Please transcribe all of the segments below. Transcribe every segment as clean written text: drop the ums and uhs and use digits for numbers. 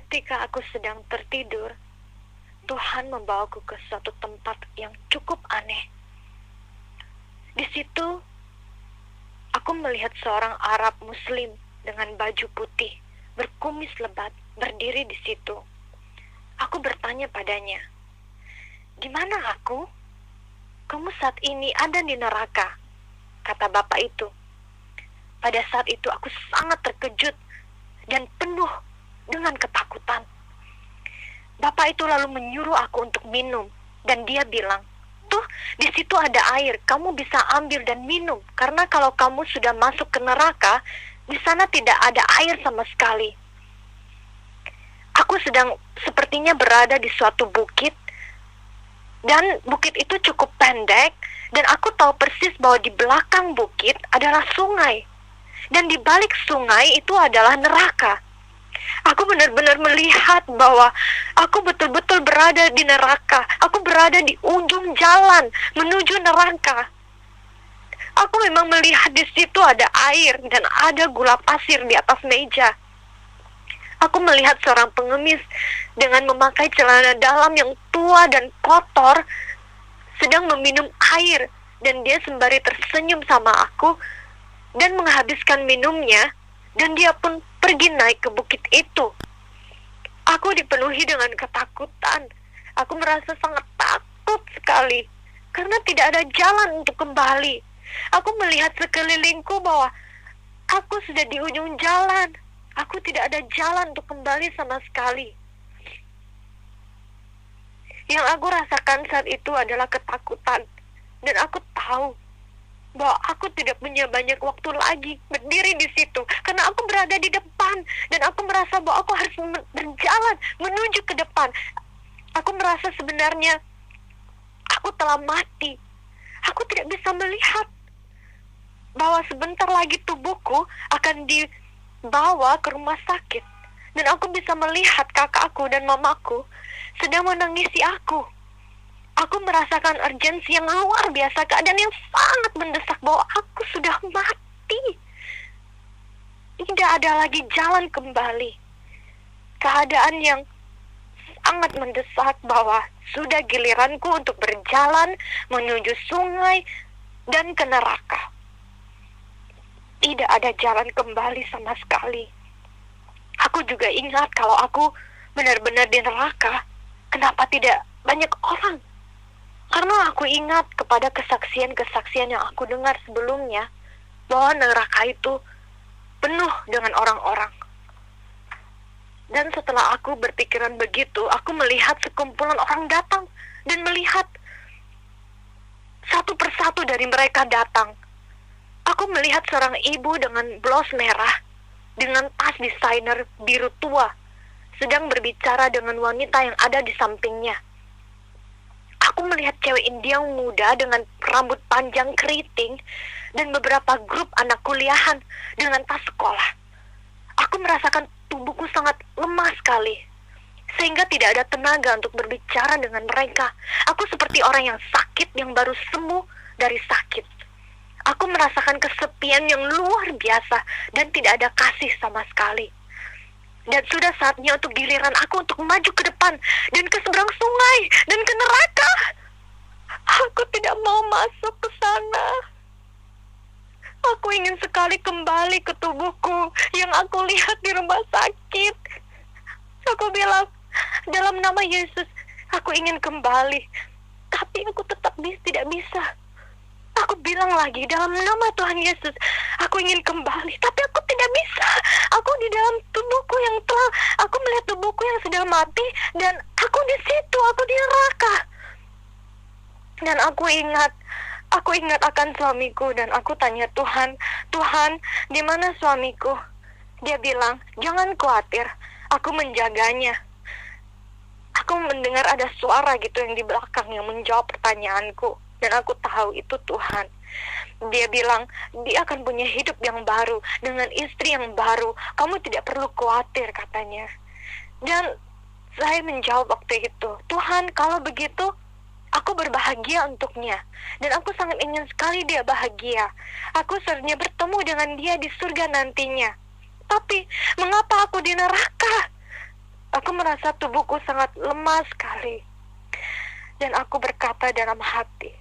Ketika aku sedang tertidur, Tuhan membawaku ke suatu tempat yang cukup aneh. Di situ, aku melihat seorang Arab Muslim dengan baju putih, berkumis lebat, berdiri di situ. Aku bertanya padanya, "Di mana aku? Kamu saat ini ada di neraka," kata bapak itu. Pada saat itu aku sangat terkejut dan penuh dengan ketakutan. Bapak itu lalu menyuruh aku untuk minum, dan dia bilang, "Tuh, di situ ada air, kamu bisa ambil dan minum, karena kalau kamu sudah masuk ke neraka, di sana tidak ada air sama sekali." Aku sedang sepertinya berada di suatu bukit, dan bukit itu cukup pendek, dan aku tahu persis bahwa di belakang bukit adalah sungai, dan di balik sungai itu adalah neraka. Aku benar-benar melihat bahwa aku betul-betul berada di neraka. Aku berada di ujung jalan menuju neraka. Aku memang melihat di situ ada air dan ada gula pasir di atas meja. Aku melihat seorang pengemis dengan memakai celana dalam yang tua dan kotor sedang meminum air, dan dia sembari tersenyum sama aku dan menghabiskan minumnya, dan dia pun pergi naik ke bukit itu. Aku dipenuhi dengan ketakutan. Aku merasa sangat takut sekali karena tidak ada jalan untuk kembali. Aku melihat sekelilingku bahwa aku sudah di ujung jalan. Aku tidak ada jalan untuk kembali sama sekali. Yang aku rasakan saat itu adalah ketakutan, dan aku tahu bahwa aku tidak punya banyak waktu lagi berdiri di situ, karena aku berada di depan, dan aku merasa bahwa aku harus berjalan menuju ke depan. Aku merasa sebenarnya aku telah mati. Aku tidak bisa melihat bahwa sebentar lagi tubuhku akan dibawa ke rumah sakit, dan aku bisa melihat kakakku dan mamaku sedang menangisi aku. Aku merasakan urgensi yang luar biasa, keadaan yang sangat mendesak bahwa aku sudah mati. Tidak ada lagi jalan kembali. Keadaan yang sangat mendesak bahwa sudah giliranku untuk berjalan menuju sungai dan ke neraka. Tidak ada jalan kembali sama sekali. Aku juga ingat kalau aku benar-benar di neraka, kenapa tidak banyak orang? Karena aku ingat kepada kesaksian-kesaksian yang aku dengar sebelumnya, bahwa neraka itu penuh dengan orang-orang. Dan setelah aku berpikiran begitu, aku melihat sekumpulan orang datang, dan melihat satu persatu dari mereka datang. Aku melihat seorang ibu dengan blos merah, dengan tas desainer biru tua, sedang berbicara dengan wanita yang ada di sampingnya. Aku melihat cewek India yang muda dengan rambut panjang keriting dan beberapa grup anak kuliahan dengan tas sekolah. Aku merasakan tubuhku sangat lemah sekali, sehingga tidak ada tenaga untuk berbicara dengan mereka. Aku seperti orang yang sakit yang baru sembuh dari sakit. Aku merasakan kesepian yang luar biasa dan tidak ada kasih sama sekali. Dan sudah saatnya untuk giliran aku untuk maju ke depan dan ke seberang sungai dan ke neraka. Aku tidak mau masuk ke sana. Aku ingin sekali kembali ke tubuhku yang aku lihat di rumah sakit. Aku bilang, dalam nama Yesus, aku ingin kembali. Tapi aku tetap tidak bisa. Aku bilang lagi, dalam nama Tuhan Yesus, aku ingin kembali. Tapi aku tidak bisa. Aku di dalam tubuhku yang telah, aku melihat tubuhku yang sudah mati, dan aku di situ, aku di neraka. Dan aku ingat akan suamiku, dan aku tanya Tuhan, Tuhan, di mana suamiku? Dia bilang, jangan khawatir, aku menjaganya. Aku mendengar ada suara gitu yang di belakang yang menjawab pertanyaanku. Dan aku tahu itu Tuhan. Dia bilang, dia akan punya hidup yang baru, dengan istri yang baru. Kamu tidak perlu khawatir, katanya. Dan saya menjawab waktu itu, Tuhan, kalau begitu, aku berbahagia untuknya. Dan aku sangat ingin sekali dia bahagia. Aku seharusnya bertemu dengan dia di surga nantinya. Tapi, mengapa aku di neraka? Aku merasa tubuhku sangat lemah sekali. Dan aku berkata dalam hati.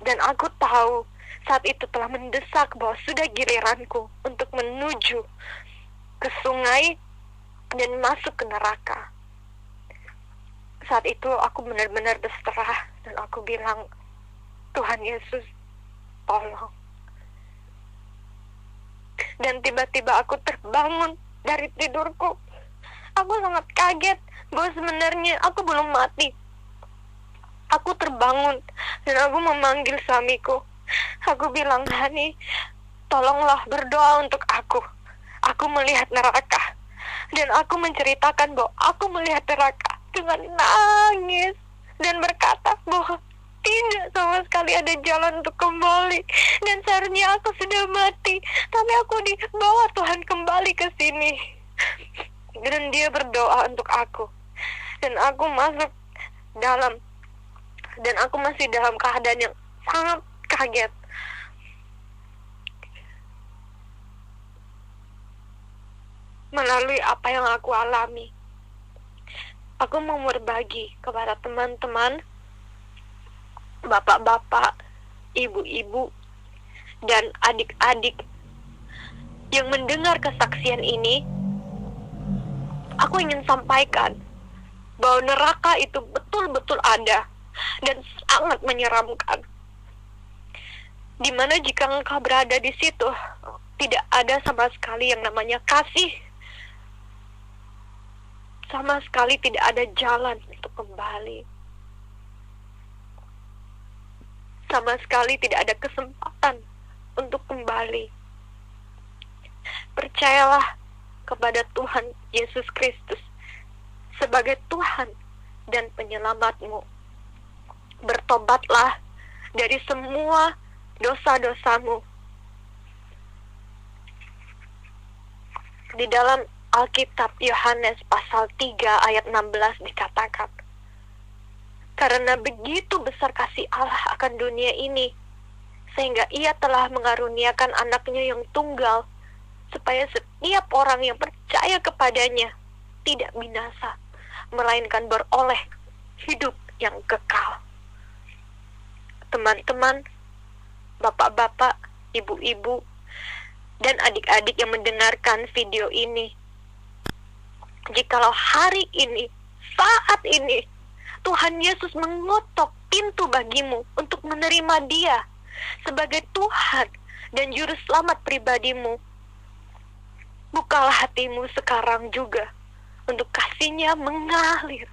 Dan aku tahu saat itu telah mendesak bahwa sudah giliranku untuk menuju ke sungai dan masuk ke neraka. Saat itu aku benar-benar berserah dan aku bilang, Tuhan Yesus, tolong. Dan tiba-tiba aku terbangun dari tidurku. Aku sangat kaget bahwa sebenarnya aku belum mati. Aku terbangun dan aku memanggil suamiku. Aku bilang, Hani, tolonglah berdoa untuk aku. Aku melihat neraka. Dan aku menceritakan bahwa aku melihat neraka dengan nangis dan berkata bahwa tidak sama sekali ada jalan untuk kembali. Dan seharusnya aku sudah mati, tapi aku dibawa Tuhan kembali ke sini. Dan dia berdoa untuk aku. Dan aku masuk dalam. Dan aku masih dalam keadaan yang sangat kaget. Melalui apa yang aku alami, aku mau berbagi kepada teman-teman, bapak-bapak, ibu-ibu, dan adik-adik yang mendengar kesaksian ini. Aku ingin sampaikan bahwa neraka itu betul-betul ada dan sangat menyeramkan. Dimana jika engkau berada di situ, tidak ada sama sekali yang namanya kasih. Sama sekali tidak ada jalan untuk kembali. Sama sekali tidak ada kesempatan untuk kembali. Percayalah kepada Tuhan Yesus Kristus sebagai Tuhan dan penyelamatmu. Bertobatlah dari semua dosa-dosamu. Di dalam Alkitab Yohanes pasal 3 ayat 16 dikatakan, karena begitu besar kasih Allah akan dunia ini, sehingga ia telah mengaruniakan anaknya yang tunggal, supaya setiap orang yang percaya kepadanya tidak binasa, melainkan beroleh hidup yang kekal. Teman-teman, bapak-bapak, ibu-ibu, dan adik-adik yang mendengarkan video ini, jikalau hari ini, saat ini, Tuhan Yesus mengotok pintu bagimu untuk menerima Dia sebagai Tuhan dan Juru Selamat pribadimu, bukalah hatimu sekarang juga untuk kasih-Nya mengalir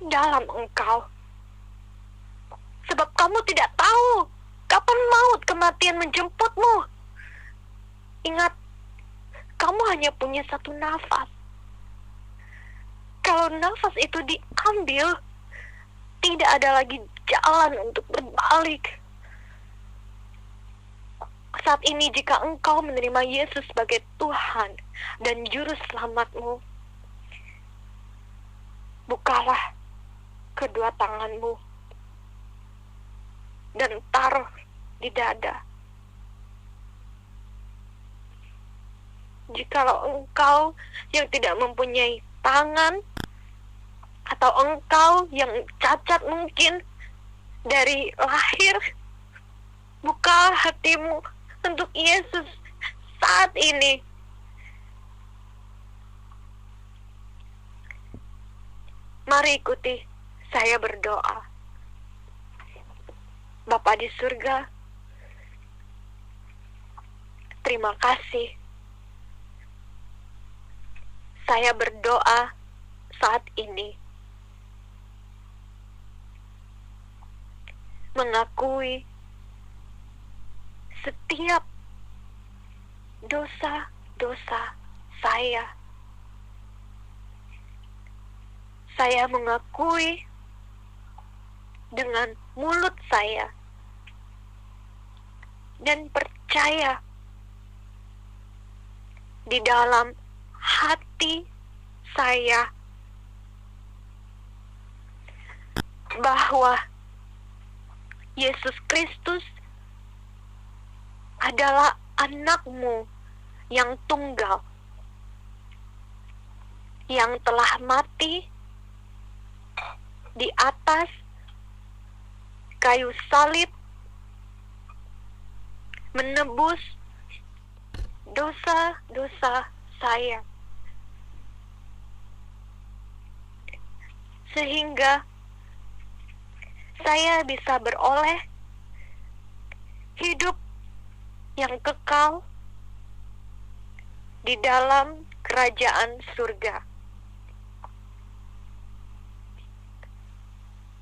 dalam engkau. Sebab kamu tidak tahu kapan maut kematian menjemputmu. Ingat, kamu hanya punya satu nafas. Kalau nafas itu diambil, tidak ada lagi jalan untuk berbalik. Saat ini jika engkau menerima Yesus sebagai Tuhan dan Juru Selamatmu, bukalah kedua tanganmu dan taruh di dada. Jikalau engkau yang tidak mempunyai tangan, atau engkau yang cacat mungkin dari lahir, buka hatimu untuk Yesus saat ini. Mari ikuti saya berdoa. Bapa di surga, terima kasih. Saya berdoa saat ini, mengakui setiap dosa-dosa saya. Saya mengakui dengan mulut saya dan percaya di dalam hati saya bahwa Yesus Kristus adalah anak-Mu yang tunggal yang telah mati di atas kayu salib menebus dosa-dosa saya, sehingga saya bisa beroleh hidup yang kekal di dalam kerajaan surga.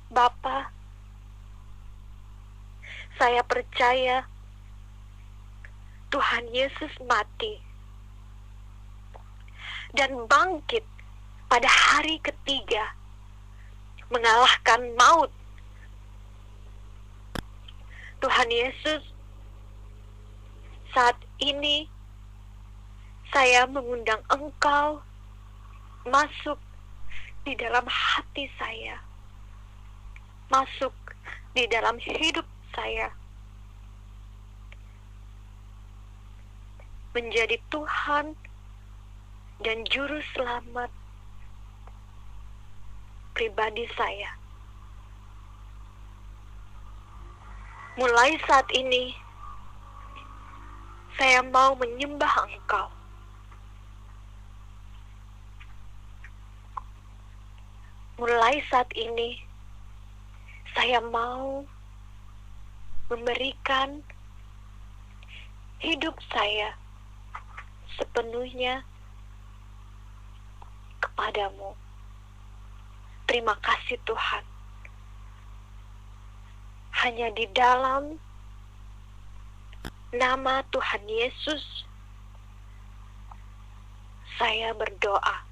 Bapa, saya percaya Tuhan Yesus mati dan bangkit pada hari ketiga, mengalahkan maut. Tuhan Yesus, saat ini saya mengundang Engkau masuk di dalam hati saya, masuk di dalam hidup saya, menjadi Tuhan dan Juru Selamat pribadi saya. Mulai saat ini, saya mau menyembah Engkau. Mulai saat ini, saya mau memberikan hidup saya sepenuhnya kepadamu. Terima kasih Tuhan. Hanya di dalam nama Tuhan Yesus, saya berdoa.